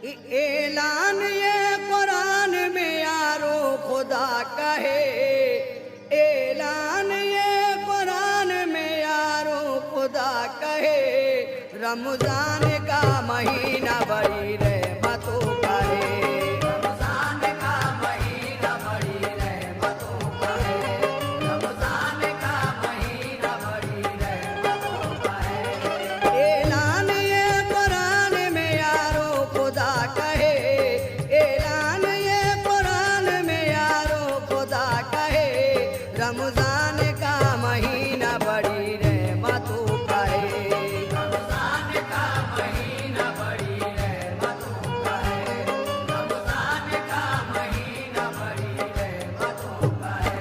ऐलान ये कुरान में यारो खुदा कहे, ऐलान ये कुरान में यारो खुदा कहे, रमजान का महीना बड़ी रहमतों का है, रमजान का महीना बड़ी रहमतों का है, रमजान का महीना बड़ी रहमतों का है। ऐलान ये कुरान में यारो खुदा कहे, ऐलान ये कुरान में यारो खुदा कहे, रमजान का महीना बड़ी रहमतों का है, रमजान का महीना बड़ी रहमतों का है, रमजान का महीना बड़ी रहमतों का है।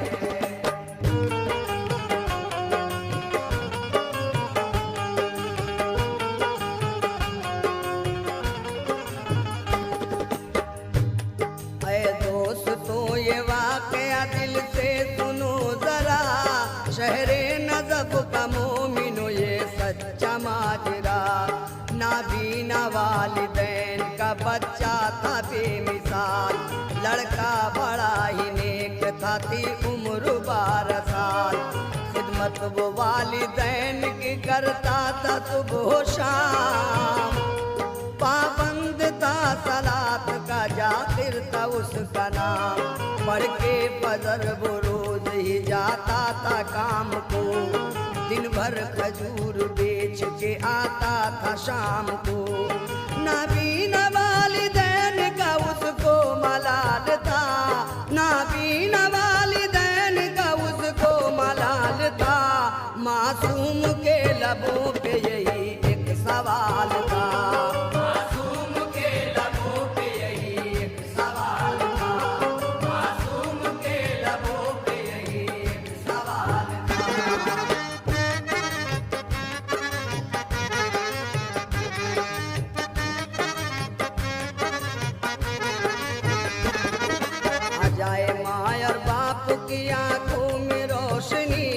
ऐ दोस्तों ये वाक़या दिल से सुनो जरा, शहरे नजब का मोमिनो ये सच्चा माजरा, नाबीना वालिदैन का बच्चा था बेमिसाल, लड़का बड़ा ही नेक था, थी उम्र 12 साल, खिदमत वो वालिदैन की करता था सुबह शाम, पाबंद था सलात का जाकिर था उसका नाम, पढ़ के फजर वो रोज ही जाता था काम को, दिन भर खजूर बेच के आता था शाम को, नाबीना वालिदैन का उसको मलाल था, नाबीना वालिदैन का उसको मलाल था, मासूम के लबों पे यही एक सवाल था, मासूम के लबों पे यही एक सवाल था, मासूम के लबों पे यही एक सवाल था। आ जाए माँ और बाप की आंखों में रोशनी,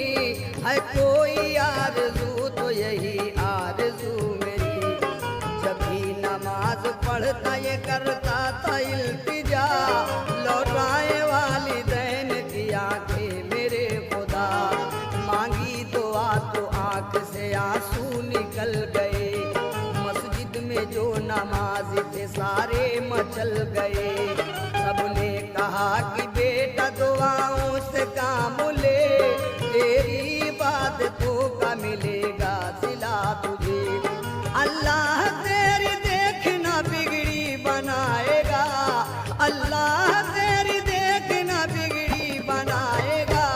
है कोई आरज़ू तो यही आरज़ू मेरी, जब भी नमाज पढ़ता ये करता था इल्तिजा, लौटाए वालिदैन की आंखें मेरे खुदा, मांगी दुआ तो आंख से आंसू निकल गए, मस्जिद में जो नमाज थे सारे मचल गए, सबने कहा कि बेटा दुआओं से काम ले, तेरी इबादतों का मिलेगा सिला तुझे, अल्लाह तेरी देखना बिगड़ी बनाएगा, अल्लाह तेरी देखना बिगड़ी बनाएगा,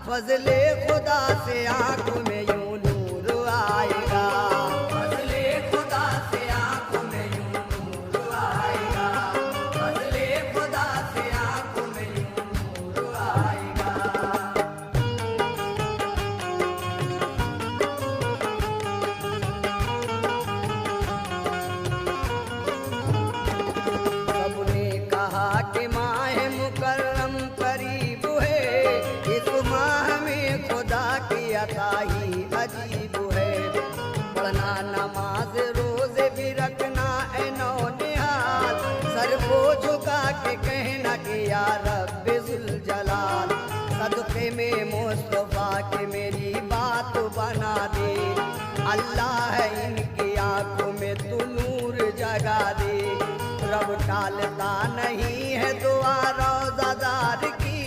फजले खुदा से आंखों में यूं नूर आएगा, फजले खुदा से आंखों में यूं नूर आएगा, फजले खुदा से आंखों में यूं नूर आएगा। सबने कहा कि माह मुकर्रम करीब है, इस माह में खुदा की अता ही अजीब है, पढ़ना नमाज रोजे भी रखना है नौनिहाल, सर को झुका के कहना कि या रब्बे जुल जलाल, सदक़े में मुस्तफा के मेरी बात बना दे, अल्लाह है इनकी आंखों में तू नूर जगा दे, रब टालता नहीं है दुआ रोज़ादार की,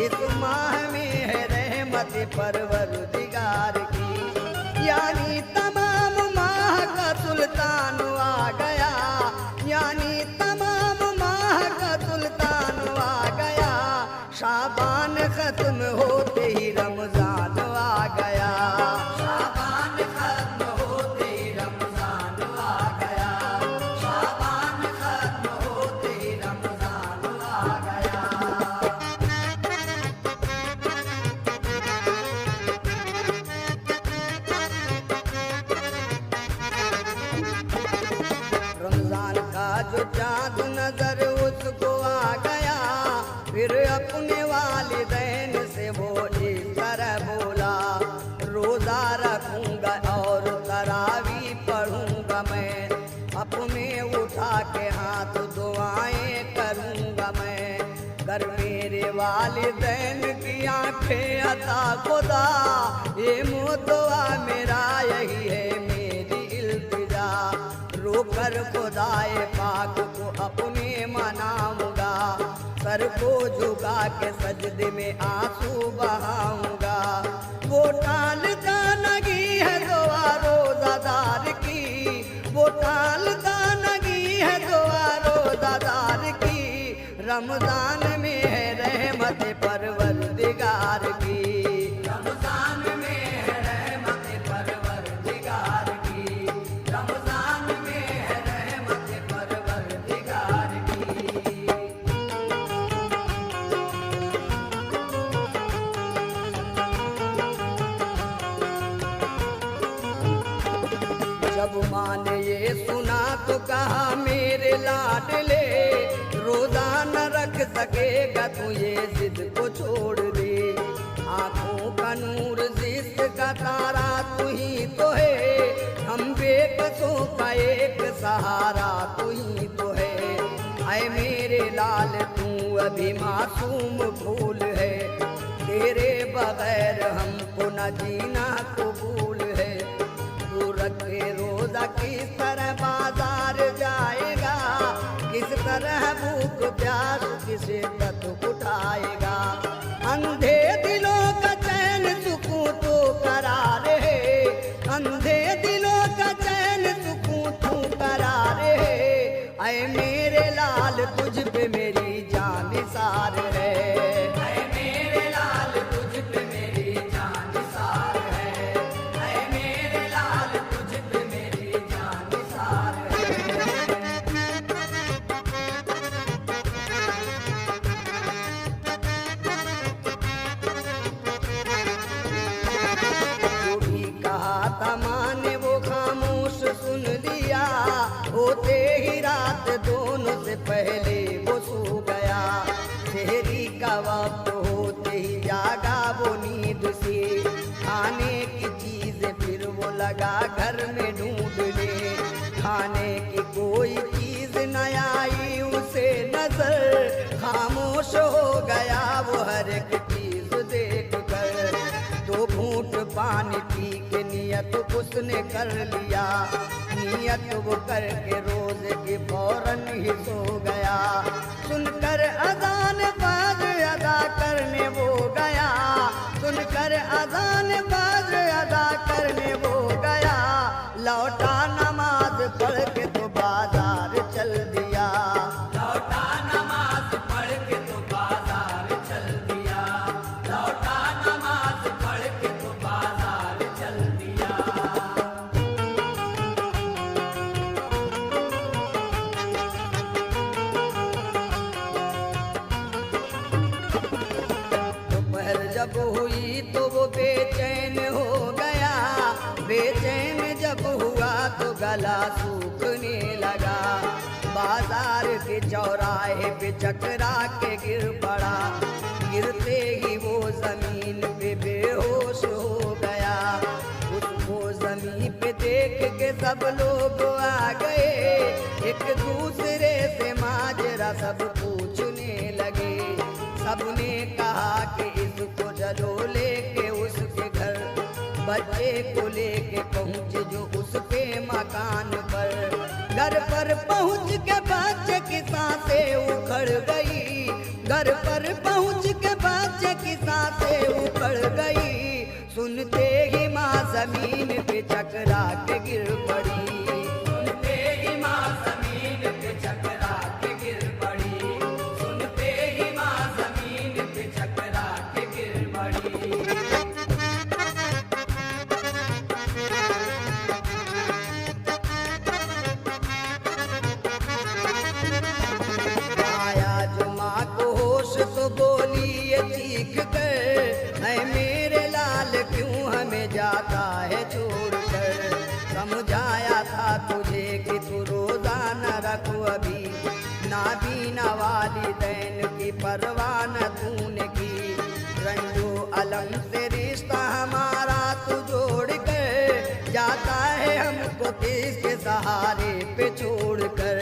इस माह में है रहमत परवरदिगार की, यानी तमाम माह का सुल्तान आ गया, यानी तमाम माह का सुल्तान आ गया, शाबान खत्म होते ही रमजान आ गया, शाबान खत्म होते ही रमजान आ गया, शाबान खत्म होते ही रमजान आ गया। रमजान का जो चाँद नजर उसको आ गया, फिर अपने वालिदैन से वो इस तरह बोला, रोजा रखूंगा और तरावी पढ़ूंगा मैं, अपने उठा के हाथ दुआएं करूंगा मैं। कर मेरे वालिदैन की आंखें अता खुदा, ये मुद्दा मेरा यही है मेरी इल्तिजा। रोकर खुदाए पाक को अपने मनाऊंगा, सर को झुका के सजदे में आंसू बहाऊंगा। वो टालता नगी है दुआ रोज़ादार की, वो टालता नगी है दुआ रोज़ादार की। रमजान में है रहमत परवरदिगार की, रमजान में है रहमत परवरदिगार की, रमजान में है रहमत परवरदिगार की। जब माँ ने ये सुना तो कहा मेरे लाडले, रोजा न रख सकेगा तू ये जिद को छोड़ दे। आंखों का नूर जिस का तारा तू ही तो है, हम बेकसों का एक सहारा तू ही तो है। ऐ मेरे लाल तू अभी मासूम फूल है, तेरे बगैर हमको न जीना कबूल है। तू रखे रोजा किस तरह बाजार जाएगा, किस तरह भूख प्यास की शिद्दत उठाएगा। अंधे दिलों का चैन सुकून तो करार है, अंधे दिलों का चैन सुकून तू करार है। ऐ मेरे लाल तुझ पे मेरी जान निसार है, ऐ मेरे लाल तुझ पे मेरी जान निसार है, ऐ मेरे लाल तुझ पे मेरी जान निसार है। जो भी कहा था माँ ने वो खामोश सुन लिया, होते ही रात दोनों से पहले वो सो गया। शहरी का वक्त होते ही जागा वो नींद से, खाने की चीजें फिर वो लगा घर में ढूंढने। खाने की कोई चीज न आई उसे नजर, खामोश हो गया वो हर एक चीज देख कर। दो घूंट पानी पी के नियत उसने कर लिया, नियत वो करके रोज की फौरन ही सो गया। सुनकर अजान बाज अदा करने वो गया, सुनकर अजान बाज अदा करने वो गया। लौटा नमाज पढ़ के तो बाजार चल दिया, लौटा नमाज पढ़ के तो बाजार चल दिया, लौटा नमाज पढ़ के तो बाजार चल दिया। दोपहर जब हुई तो वो बेचैन हो गया, बेचैन जब हुआ तो गला सूखने लगा। बाजार के चौराहे पे चकरा के गिर पड़ा, गिरते ही वो जमीन पे बेहोश हो गया। उसको जमीन पे देख के सब लोग आ गए, एक दूसरे से माजरा सब पूछने लगे। सबने कहा कि इसको चलो लेके उसके घर, बच्चे को लेके पहुँचे जो उसके मकान पर। घर पर पहुँच के बच्चे की सांसें उखड़ गई, घर पर पहुँच के बच्चे की सांसें उखड़ गई। सुनते ही माँ जमीन पे चकरा के गिर पड़ी, सुनते ही माँ जमीन पे चकरा के गिर पड़ी, सुनते ही माँ जमीन पे चकरा के गिर पड़ी। आया जो माँ को होश तो बोली ये चीख कर, है मेरे लाल क्यों हमें जाता है छोड़ कर। समझाया था तुझे कि तू रोजा न रखो अभी, नाबीना वालिदैन की परवाह न तूने की। रंजो अलम से रिश्ता हमारा तू जोड़ कर जाता है हमको को किसके सहारे पे छोड़कर,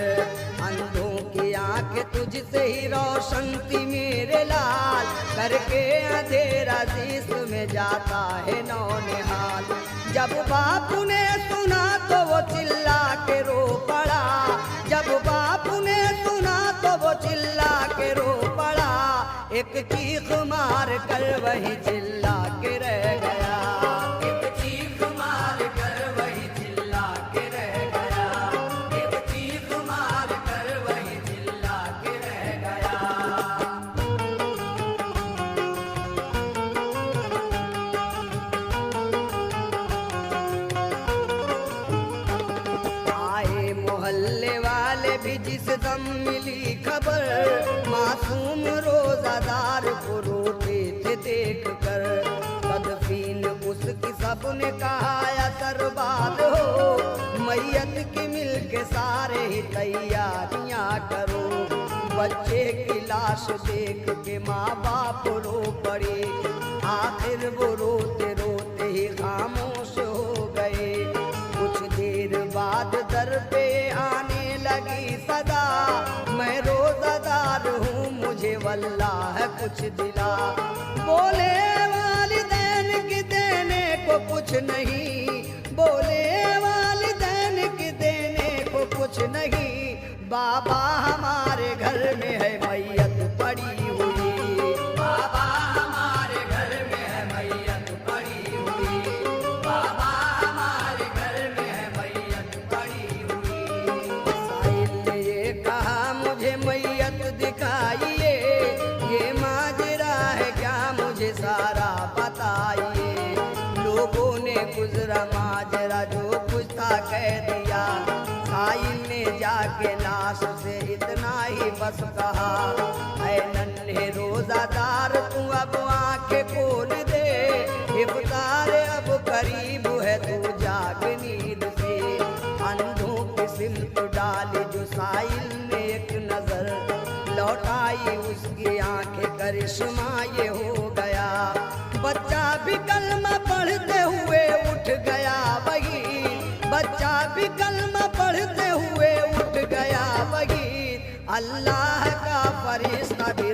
अंधों की आंखें तुझसे ही रोशन थी मेरे लाल, करके अंधेरा शीश में जाता है नौनिहाल। जब बापू ने सुना तो वो चिल्ला के रो पड़ा, जब बापू ने सुना तो वो चिल्ला के रो पड़ा, एक चीख मार कर वही चिल्ला के रह गया, एक चीख मार कर वही चिल्ला के रह गया, एक चीख मार कर वही चिल्ला के रह गया। आए मोहल्ले वाले भी जिस दम मिली खबर, मासूम रोजादार को रोते थे देख कर, तदफीन उसकी सबने कहा असर बात हो, मैयत की मिल के सारे ही तैयारियां करो। बच्चे की लाश देख के माँ बाप रो पड़े, आखिर वो रोते रोते ही खामोश हो गए। कुछ देर बाद दर पे आने लगी सदा, मैं रोज़ादार हूँ मुझे वल्लाह कुछ दिला। बोले वालिदैन की देने को कुछ नहीं, बोले वालिदैन की देने को कुछ नहीं, बाबा हमारे घर में है मैयत पड़ी हुई, बाबा हमारे घर में है मैयत पड़ी हुई, बाबा हमारे घर में है मैयत पड़ी हुई। साहिल ने ये कहा मुझे मैयत दिखाइए, ये माजरा है क्या मुझे सारा बताइए। लोगों ने गुजरा माजरा जो कुछ था कह दिया, साहिल ने जाके लाश से इतना ही बस कहा, ऐ नन्हे रोजादार तू अब आंखें खोल दे, इफ्तार अब करीब है तू जाग नींद से। अंधों की सिमत डाली जो साहिल ने एक नजर, लौटाई उसकी आंखें करिश्मा ये हो गया। बच्चा भी कलमा पढ़ते हुए उठ गया वही, बच्चा भी कलमा पढ़ते हुए उठ गया वही, अल्लाह का फरिश्ता भी